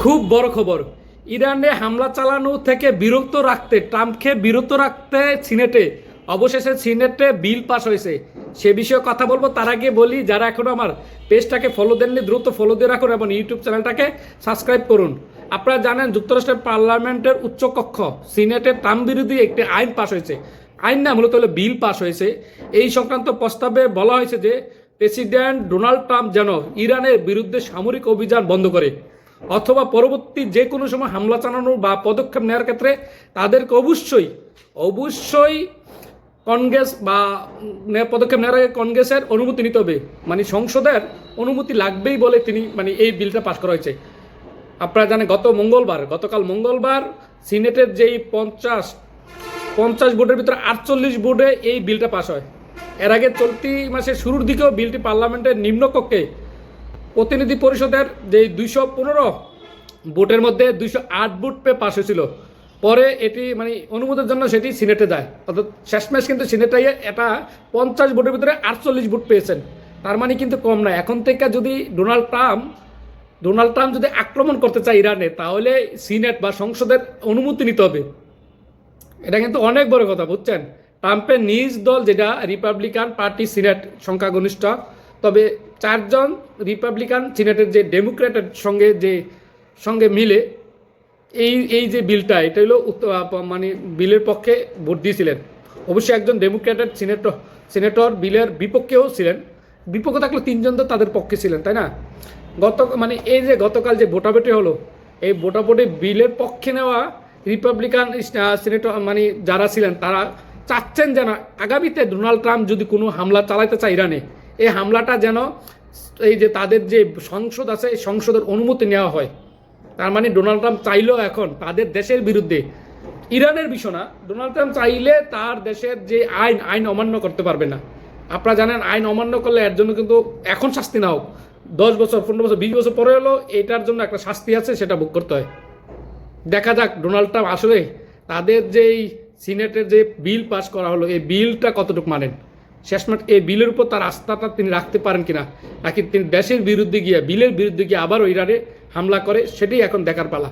খুব বড় খবর, ইরানে হামলা চালানো থেকে বিরত রাখতে, ট্রাম্পকে বিরত রাখতে অবশেষে সিনেটে বিল পাস হয়েছে। সে বিষয়ে কথা বলবো। তার আগে বলি, যারা এখনো আমার পেজটাকে ফলো দেননি দ্রুত ফলো দিয়ে রাখুন এবং ইউটিউব চ্যানেলটাকে সাবস্ক্রাইব করুন। আপনারা জানেন যুক্তরাষ্ট্রের পার্লামেন্টের উচ্চকক্ষ সিনেটে ট্রাম্প বিরোধী একটি আইন পাস হয়েছে। আইন না, মূলত হলো বিল পাস হয়েছে। এই সংক্রান্ত প্রস্তাবে বলা হয়েছে যে প্রেসিডেন্ট ডোনাল্ড ট্রাম্প যেন ইরানের বিরুদ্ধে সামরিক অভিযান বন্ধ করে অথবা পরবর্তী যে কোনো সময় হামলা চালানোর বা পদক্ষেপ নেওয়ার ক্ষেত্রে তাদেরকে অবশ্যই কংগ্রেস বা পদক্ষেপ নেওয়ার আগে কংগ্রেসের অনুমতি নিতে হবে, মানে সংসদের অনুমতি লাগবেই বলে তিনি এই বিলটা পাস করা হয়েছে। আপনারা জানেন গতকাল মঙ্গলবার সিনেটের যেই 50 ভোটের ভিতরে 48 ভোটে এই বিলটা পাস হয়। এর আগে চলতি মাসের শুরুর দিকেও বিলটি পার্লামেন্টের নিম্নকক্ষে প্রতিনিধি পরিষদের যে 215 ভোটের মধ্যে 208 ভোট পেয়ে পাস হয়েছিল। পরে এটি অনুমোদনের জন্য সেটি সিনেটে যায়, অর্থাৎ শেষমেশ কিন্তু সিনেটে এটা 50 ভোটের ভিতরে 48 ভোট পেয়েছেন। তার মানে কিন্তু কম নয়। এখন থেকে যদি ডোনাল্ড ট্রাম্প যদি আক্রমণ করতে চায় ইরানে, তাহলে সিনেট বা সংসদের অনুমতি নিতে হবে। এটা কিন্তু অনেক বড় কথা, বুঝছেন। ট্রাম্পের নিজ দল যেটা রিপাবলিকান পার্টি সিনেট সংখ্যাগরিষ্ঠ, তবে 4 জন রিপাবলিকান সিনেটের যে ডেমোক্রেটের সঙ্গে মিলে এই যে বিলটা, এটা হলো বিলের পক্ষে ভোট দিয়েছিলেন। অবশ্যই একজন ডেমোক্রেটের সিনেটর বিলের বিপক্ষেও ছিলেন। বিপক্ষে থাকলে 3 জন তো তাদের পক্ষে ছিলেন, তাই না? এই যে গতকাল যে ভোটাভুটি হলো, এই ভোটাভুটি বিলের পক্ষে নেওয়া রিপাবলিকান সিনেটর যারা ছিলেন তারা চাচ্ছেন যেন আগামীতে ডোনাল্ড ট্রাম্প যদি কোনো হামলা চালাতে চায় ইরানে, এই হামলাটা যেন এই যে তাদের যে সংসদ আছে এই সংসদের অনুমতি নেওয়া হয়। তার মানে ডোনাল্ড ট্রাম্প চাইলেও এখন তাদের দেশের বিরুদ্ধে, ইরানের বিষয় না, ডোনাল্ড ট্রাম্প চাইলে তার দেশের যে আইন অমান্য করতে পারবে না। আপনারা জানেন আইন অমান্য করলে এর জন্য কিন্তু এখন শাস্তি না হোক, 10 বছর 15 বছর 20 বছর পরে হলো এটার জন্য একটা শাস্তি আছে, সেটা ভোগ করতে হয়। দেখা যাক ডোনাল্ড ট্রাম্প আসলে তাদের যেই সিনেটের যে বিল পাস করা হলো এই বিলটা কতটুকু মানেন, শেষমেশ এই বিলের উপর তার আস্থাটা তিনি রাখতে পারেন কিনা, নাকি তিনি দেশের বিরুদ্ধে গিয়ে বিলের বিরুদ্ধে গিয়ে আবারও ইরানে হামলা করে, সেটাই এখন দেখার পালা।